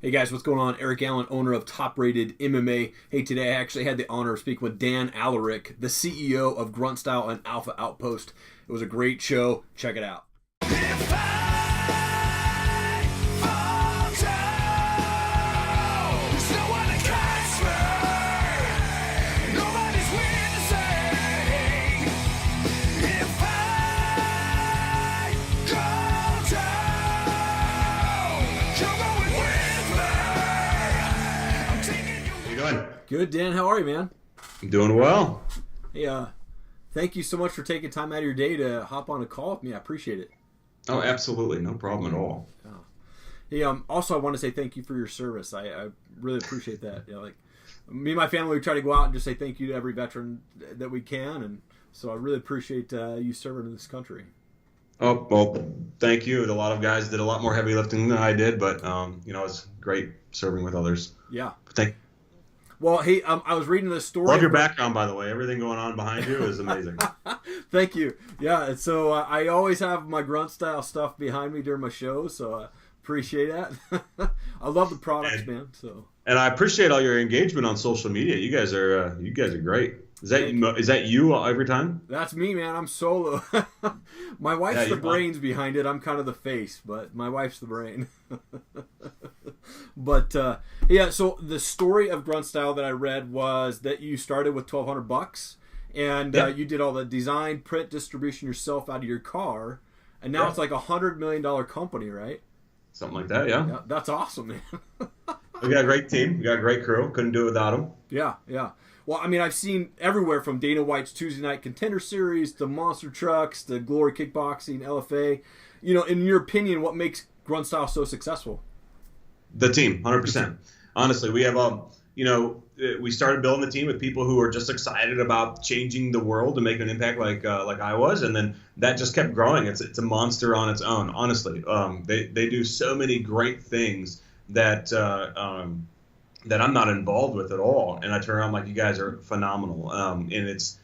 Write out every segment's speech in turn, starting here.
Hey guys, what's going on? Eric Allen, owner of Top Rated MMA. Hey, today I actually had the honor of speaking with Dan Alarik, the CEO of Grunt Style and Alpha Outpost. It was a great show. Check it out. Good, Dan. How are you, man? I'm doing well. Hey, thank you so much for taking time out of your day to hop on a call with me. I appreciate it. Oh, absolutely. No problem at all. Hey, also, I want to say thank you for your service. I really appreciate that. You know, like me and my family, we try to go out and just say thank you to every veteran that we can, and so I really appreciate you serving in this country. Oh, well, thank you. A lot of guys did a lot more heavy lifting than I did, but it was great serving with others. Yeah. Thank you. Well, hey, I was reading this story. Love your background, by the way. Everything going on behind you is amazing. Thank you. Yeah, and so I always have my Grunt Style stuff behind me during my shows, so I appreciate that. I love the products, man. So. And I appreciate all your engagement on social media. You guys are great. Is that you every time? That's me, man. I'm solo. My wife's the brains behind it. I'm kind of the face, but my wife's the brain. But yeah, so the story of Grunt Style that I read was that you started with $1,200, and you did all the design, print, distribution yourself out of your car, and now it's like $100 million company, right? Something like that, yeah. That's awesome, man. We got a great team. We got a great crew. Couldn't do it without them. Yeah. Well, I mean, I've seen everywhere from Dana White's Tuesday Night Contender Series to Monster Trucks to Glory Kickboxing, LFA. You know, in your opinion, what makes Grunt Style so successful? The team, 100%. Honestly, we have we started building the team with people who are just excited about changing the world and making an impact like I was, and then that just kept growing. It's a monster on its own. Honestly, they do so many great things that that I'm not involved with at all, and I turn around like, you guys are phenomenal. And it's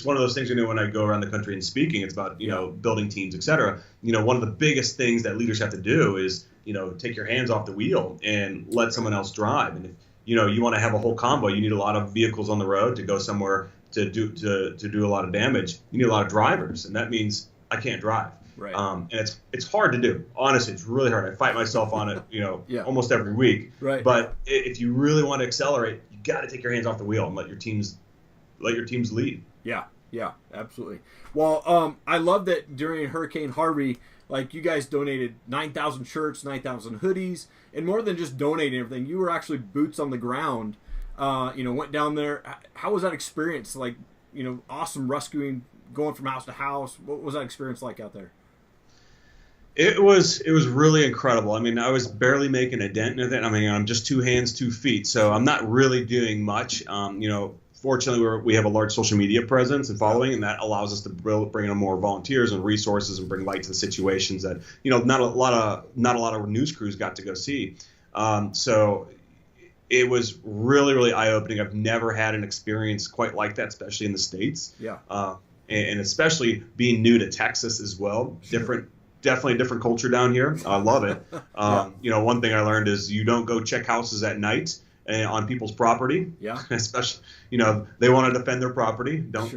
one of those things, when I go around the country and speaking, it's about building teams, etc. One of the biggest things that leaders have to do is take your hands off the wheel and let someone else drive. And if you want to have a whole combo, you need a lot of vehicles on the road to go somewhere to do a lot of damage. You need a lot of drivers, and that means I can't drive. Right. And it's hard to do. Honestly, it's really hard. I fight myself on it, almost every week. Right. But if you really want to accelerate, you got to take your hands off the wheel and let your teams lead. Yeah, absolutely. Well, I love that during Hurricane Harvey, like, you guys donated 9,000 shirts, 9,000 hoodies, and more than just donating everything, you were actually boots on the ground. Went down there. How was that experience? Like, awesome rescuing, going from house to house. What was that experience like out there? It was really incredible. I mean, I was barely making a dent in it. I mean, I'm just 2 hands, 2 feet, so I'm not really doing much. Fortunately, we have a large social media presence and following, and that allows us to bring in more volunteers and resources and bring light to the situations that not a lot of news crews got to go see. So it was really, really eye-opening. I've never had an experience quite like that, especially in the States. Yeah. And especially being new to Texas as well. Sure. Definitely a different culture down here. I love it. One thing I learned is you don't go check houses at night on people's property. Yeah. Especially, they want to defend their property. Don't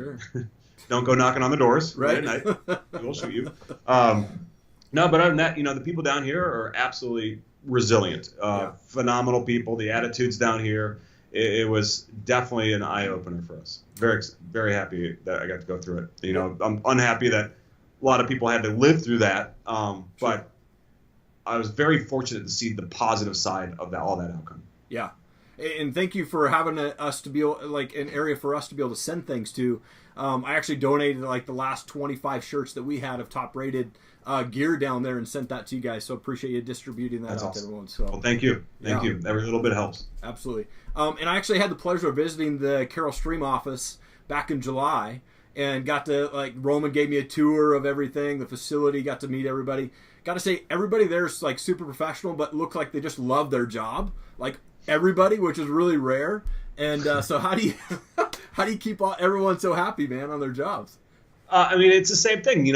go knocking on the doors right at night. We'll shoot you. No, but other than that, the people down here are absolutely resilient. Phenomenal people. The attitudes down here. It was definitely an eye opener for us. Very, very happy that I got to go through it. I'm unhappy that a lot of people had to live through that, but I was very fortunate to see the positive side of all that outcome. Yeah, and thank you for having us to be like an area for us to be able to send things to. I actually donated like the last 25 shirts that we had of Top Rated gear down there and sent that to you guys. So appreciate you distributing that out to everyone. So, well, thank you. Thank you. Every little bit helps. Absolutely. And I actually had the pleasure of visiting the Carroll Stream office back in July. And got to, Roman gave me a tour of everything, the facility, got to meet everybody. Got to say, everybody there's, super professional, but looked like they just love their job. Like, everybody, which is really rare. And so how do you keep everyone so happy, man, on their jobs? It's the same thing.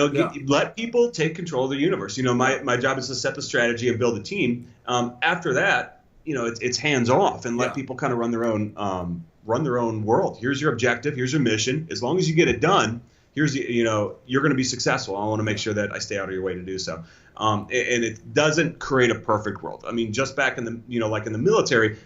Let people take control of the universe. My job is to set the strategy and build a team. After that, it's hands off and let Yeah. people kind of run their own world. Here's your objective. Here's your mission. As long as you get it done, you're going to be successful. I want to make sure that I stay out of your way to do so. And it doesn't create a perfect world. I mean, just back in the, like in the military,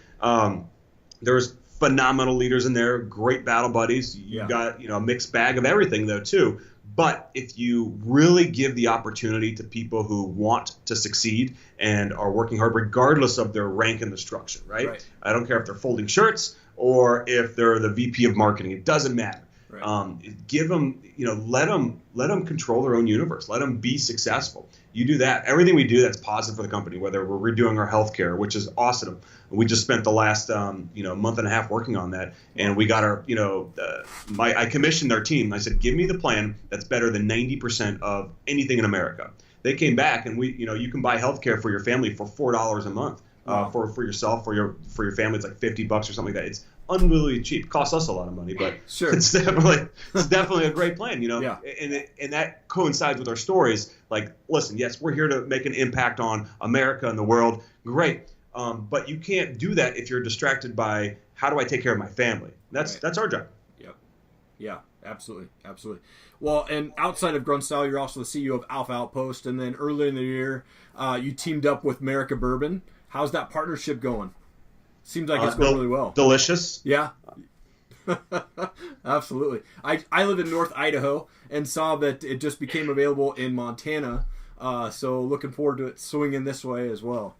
there's phenomenal leaders in there, great battle buddies. You got, a mixed bag of everything though too. But if you really give the opportunity to people who want to succeed and are working hard, regardless of their rank in the structure, right? I don't care if they're folding shirts or if they're the VP of marketing. It doesn't matter. Right. Give them, let them control their own universe. Let them be successful. You do that. Everything we do that's positive for the company, whether we're redoing our healthcare, which is awesome. We just spent the last, month and a half working on that. And we got our, I commissioned our team. I said, give me the plan that's better than 90% of anything in America. They came back and you can buy healthcare for your family for $4 a month. For yourself, for your family, it's like $50 or something like that. It's unbelievably cheap. It costs us a lot of money, but sure. it's definitely a great plan, Yeah. And that coincides with our stories. Like, listen, yes, we're here to make an impact on America and the world. Great. But you can't do that if you're distracted by how do I take care of my family. That's our job. Yep. Yeah, absolutely. Absolutely. Well, and outside of Grunt Style, you're also the CEO of Alpha Outpost. And then earlier in the year, you teamed up with Myrica Bourbon. How's that partnership going? Seems like it's going really well. Delicious. Yeah. Absolutely. I live in North Idaho and saw that it just became available in Montana. So looking forward to it swinging this way as well.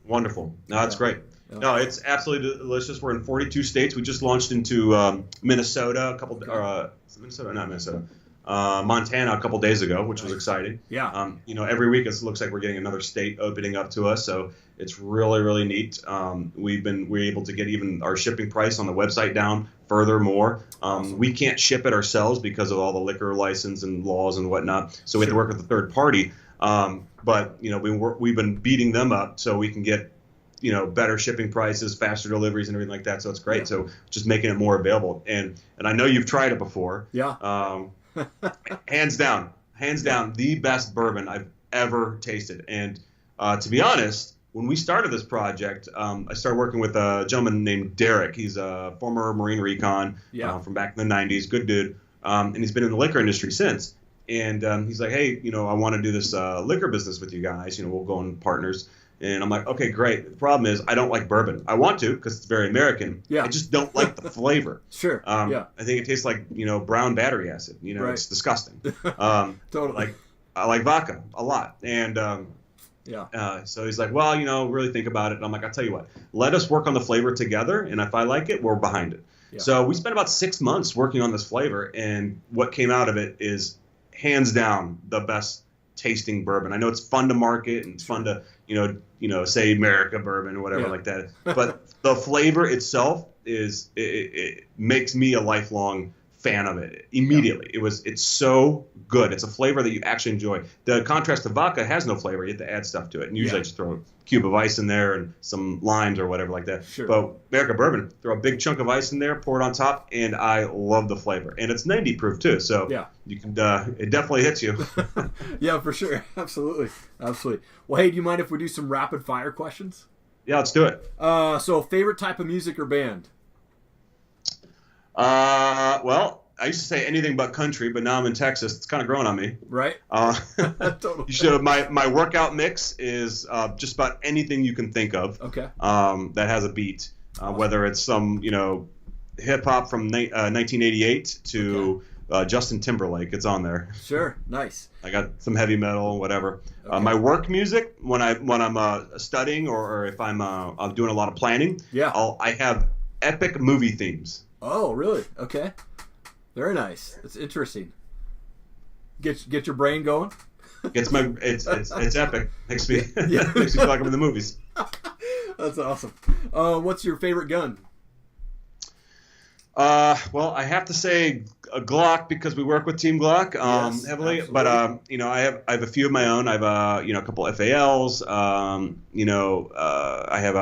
Wonderful. No, that's great. No, it's absolutely delicious. We're in 42 states. We just launched into Minnesota Montana a couple days ago, which was exciting. Yeah. Every week it looks like we're getting another state opening up to us, so it's really, really neat. We're able to get even our shipping price on the website down furthermore. Awesome. We can't ship it ourselves because of all the liquor license and laws and whatnot, so we have to work with a third party. But we've been beating them up so we can get better shipping prices, faster deliveries, and everything like that. So it's great. Yeah. So just making it more available. And I know you've tried it before. Yeah. Hands down, the best bourbon I've ever tasted. And to be honest, when we started this project, I started working with a gentleman named Derek. He's a former Marine recon from back in the 90s. Good dude. And he's been in the liquor industry since. And he's like, hey, I want to do this liquor business with you guys. We'll go on partners. And I'm like, okay, great. The problem is I don't like bourbon. I want to because it's very American. Yeah. I just don't like the flavor. Sure. I think it tastes like, brown battery acid. Right. It's disgusting. Totally. I like vodka a lot. And so he's like, well, really think about it. And I'm like, I'll tell you what, let us work on the flavor together. And if I like it, we're behind it. Yeah. So we spent about 6 months working on this flavor. And what came out of it is hands down the best tasting bourbon. I know it's fun to market and it's fun to, say Myrica Bourbon or whatever like that. But the flavor itself it makes me a lifelong fan of it immediately. Yeah. It's so good. It's a flavor that you actually enjoy. The contrast to vodka has no flavor. You have to add stuff to it. And usually I just throw a cube of ice in there and some limes or whatever like that. Sure. But Myrica Bourbon, throw a big chunk of ice in there, pour it on top, and I love the flavor. And it's 90 proof too, so you can it definitely hits you. Yeah, for sure. Absolutely. Well, hey, do you mind if we do some rapid fire questions? Yeah, let's do it. So favorite type of music or band? Well, I used to say anything but country, but now I'm in Texas. It's kind of growing on me. Right. Totally. You should. My workout mix is just about anything you can think of. Okay. That has a beat, whether it's some hip hop from 1988 to Justin Timberlake. It's on there. Sure. Nice. I got some heavy metal, whatever. Okay. My work music when I'm studying or if I'm doing a lot of planning. Yeah. I have epic movie themes. Oh, really? Okay. Very nice. It's interesting. Get your brain going. It's epic. Makes me feel like I'm in the movies. That's awesome. What's your favorite gun? Well, I have to say a Glock because we work with Team Glock heavily. Absolutely. But I have a few of my own. I have a couple FALs. I have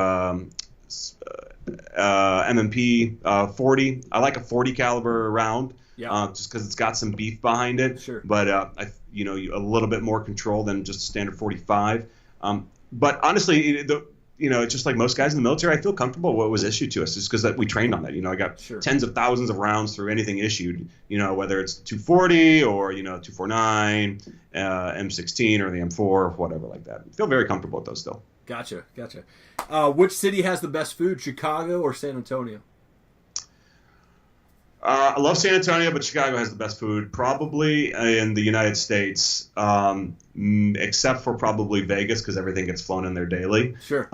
MMP 40. I like a 40 caliber round. Yeah. Just because it's got some beef behind it. Sure. But a little bit more control than just a standard 45. But honestly, just like most guys in the military, I feel comfortable with what was issued to us just because that we trained on that. I got tens of thousands of rounds through anything issued, whether it's 240 or, 249, M16 or the M4, whatever like that. I feel very comfortable with those still. Gotcha. Which city has the best food, Chicago or San Antonio? I love San Antonio, but Chicago has the best food, probably in the United States, except for probably Vegas because everything gets flown in there daily. Sure.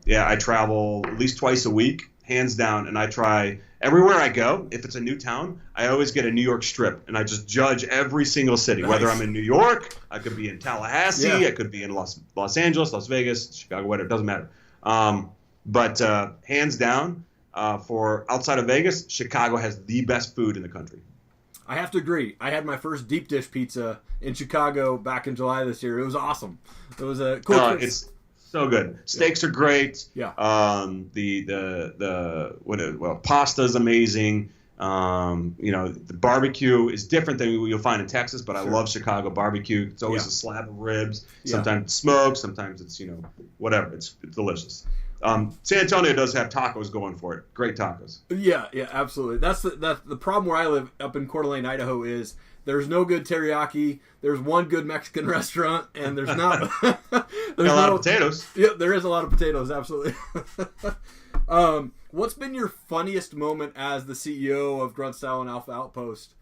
Yeah, I travel at least twice a week, hands down, and I try everywhere I go. If it's a new town, I always get a New York strip, and I just judge every single city. Nice. Whether I'm in New York, I could be in Tallahassee, I could be in Los Angeles, Las Vegas, Chicago, whatever. It doesn't matter. But hands down. For outside of Vegas, Chicago has the best food in the country. I have to agree. I had my first deep dish pizza in Chicago back in July this year. It was awesome. It was a cool. It's so good. Steaks are great. Yeah. Pasta is amazing. The barbecue is different than you'll find in Texas, but I love Chicago barbecue. It's always a slab of ribs. Sometimes it's smoked. Sometimes it's whatever. It's delicious. San Antonio does have tacos going for it. Great tacos. Yeah, absolutely. That's the problem where I live up in Coeur d'Alene, Idaho is there's no good teriyaki. There's one good Mexican restaurant, and there's not. There's a lot of potatoes. Yeah, there is a lot of potatoes. Absolutely. What's been your funniest moment as the CEO of Grunt Style and Alpha Outpost?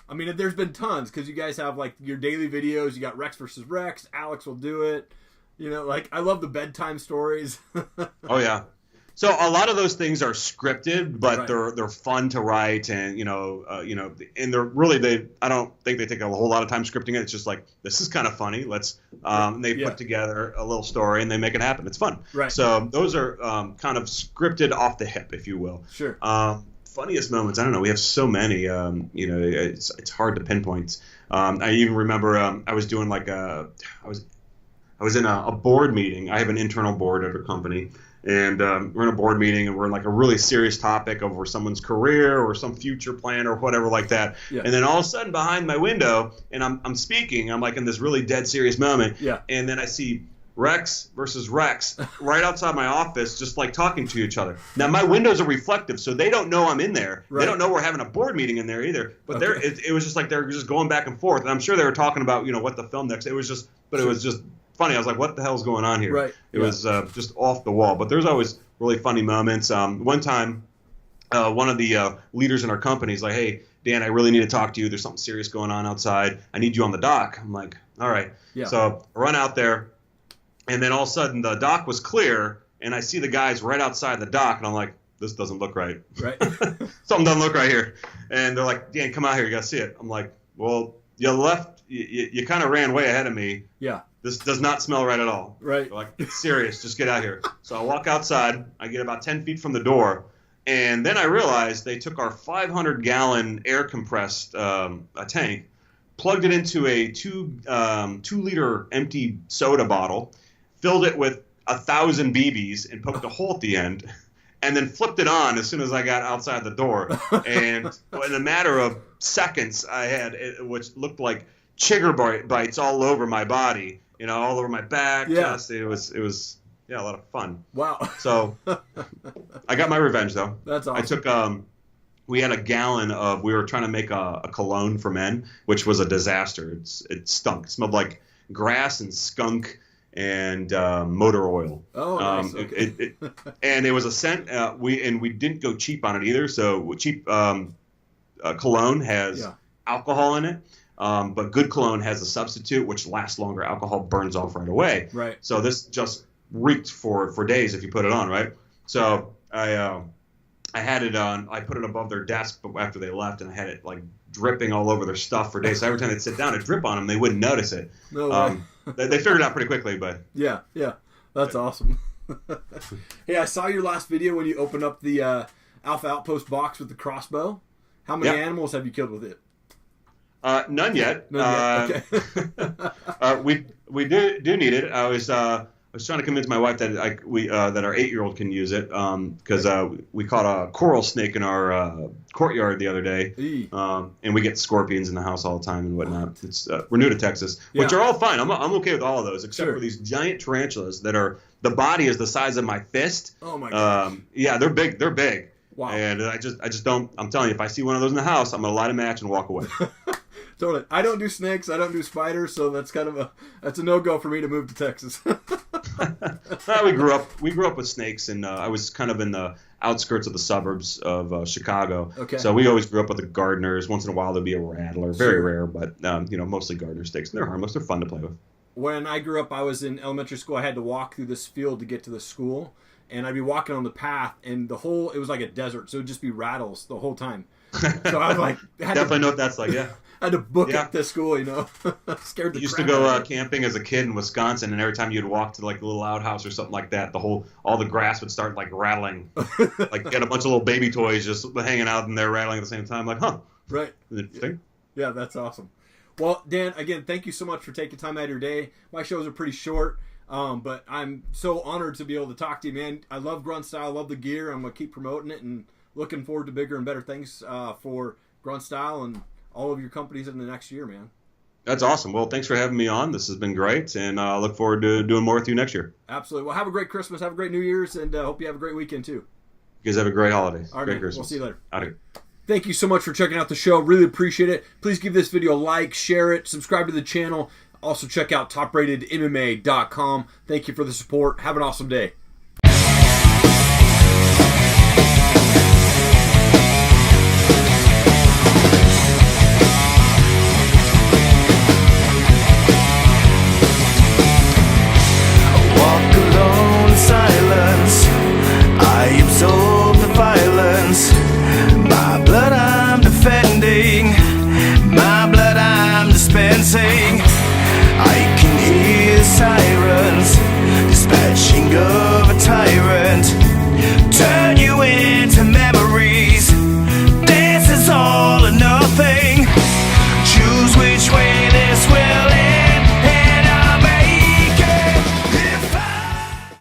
I mean, there's been tons because you guys have like your daily videos. You got Rex versus Rex. Alex will do it. I love the bedtime stories. Oh yeah. So a lot of those things are scripted, but they're fun to write, and and they're really I don't think they take a whole lot of time scripting it. It's just like, this is kind of funny. Let's they put together a little story and they make it happen. It's fun. Right. So those are kind of scripted off the hip, if you will. Sure. Funniest moments, I don't know. We have so many. It's hard to pinpoint. I even remember I was doing I was in a board meeting. I have an internal board at a company, and we're in a board meeting, and we're in like a really serious topic over someone's career or some future plan or whatever like that. Yeah. And then all of a sudden, behind my window, and I'm speaking, I'm like in this really dead serious moment. Yeah. And then I see Rex versus Rex right outside my office, just like talking to each other. Now my windows are reflective, so they don't know I'm in there. Right. They don't know we're having a board meeting in there either. But it was just like they're just going back and forth, and I'm sure they were talking about what the film next. It was just funny. I was like, what the hell's going on here? Right. It was just off the wall. But there's always really funny moments. One time, one of the leaders in our company is like, hey, Dan, I really need to talk to you. There's something serious going on outside. I need you on the dock. I'm like, all right. Yeah. So I run out there, and then all of a sudden the dock was clear, and I see the guys right outside the dock, and I'm like, this doesn't look right. Right. Something doesn't look right here. And they're like, Dan, come out here. You got to see it. I'm like, well, you left. You kind of ran way ahead of me. Yeah. This does not smell right at all. Right. They're like, it's serious. Just get out here. So I walk outside. I get about 10 feet from the door. And then I realized they took our 500-gallon air-compressed tank, plugged it into a 2-liter empty soda bottle, filled it with 1,000 BBs, and poked a hole at the end, and then flipped it on as soon as I got outside the door. And in a matter of seconds, I had which looked like chigger bites all over my body, all over my back. Yeah. Chest. It was a lot of fun. Wow. So I got my revenge though. That's awesome. I took we had a gallon of, we were trying to make a cologne for men, which was a disaster. It stunk. It smelled like grass and skunk and motor oil. Oh, nice. Okay. And it was a scent. We didn't go cheap on it either. So cheap cologne has alcohol in it, but good cologne has a substitute which lasts longer. Alcohol burns off right away. Right. So this just reeked for days if you put it on, right? So I had it on. I put it above their desk after they left, and I had it like dripping all over their stuff for days. So every time they'd sit down, it'd drip on them. They wouldn't notice it. No way. They figured it out pretty quickly, but yeah, that's awesome. Hey, I saw your last video when you opened up the Alpha Outpost box with the crossbow. How many animals have you killed with it? None yet. None yet. Okay. We do need it. I was trying to convince my wife that that our 8-year-old can use it because we caught a coral snake in our courtyard the other day, and we get scorpions in the house all the time and whatnot. It's we're new to Texas, which are all fine. I'm okay with all of those except for these giant tarantulas that are the body is the size of my fist. Oh my gosh. Yeah, they're big. They're big. Wow. And I just don't. I'm telling you, if I see one of those in the house, I'm gonna light a match and walk away. Totally. I don't do snakes. I don't do spiders. So that's kind of a no-go for me to move to Texas. We grew up with snakes, and I was kind of in the outskirts of the suburbs of Chicago. Okay. So we always grew up with the gardeners. Once in a while there'd be a rattler, very rare, but mostly gardener snakes. They're harmless. They're fun to play with. When I grew up, I was in elementary school. I had to walk through this field to get to the school, and I'd be walking on the path, and it was like a desert, so it'd just be rattles the whole time. So I was like, definitely know what that's like. Yeah. I had to book it to school, Scared the You used to go camping as a kid in Wisconsin, and every time you'd walk to like a little outhouse or something like that, all the grass would start like rattling. Like you had a bunch of little baby toys just hanging out and they're rattling at the same time. Like, huh? Right. Interesting. Yeah, that's awesome. Well, Dan, again, thank you so much for taking time out of your day. My shows are pretty short, but I'm so honored to be able to talk to you, man. I love Grunt Style. I love the gear. I'm gonna keep promoting it and looking forward to bigger and better things for Grunt Style and all of your companies in the next year, man. That's awesome. Well, thanks for having me on. This has been great, and I look forward to doing more with you next year. Absolutely. Well, have a great Christmas. Have a great New Year's, and hope you have a great weekend, too. You guys have a great holiday. All right, great man. Christmas. We'll see you later. Out of here. Thank you so much for checking out the show. Really appreciate it. Please give this video a like, share it, subscribe to the channel. Also, check out topratedmma.com. Thank you for the support. Have an awesome day.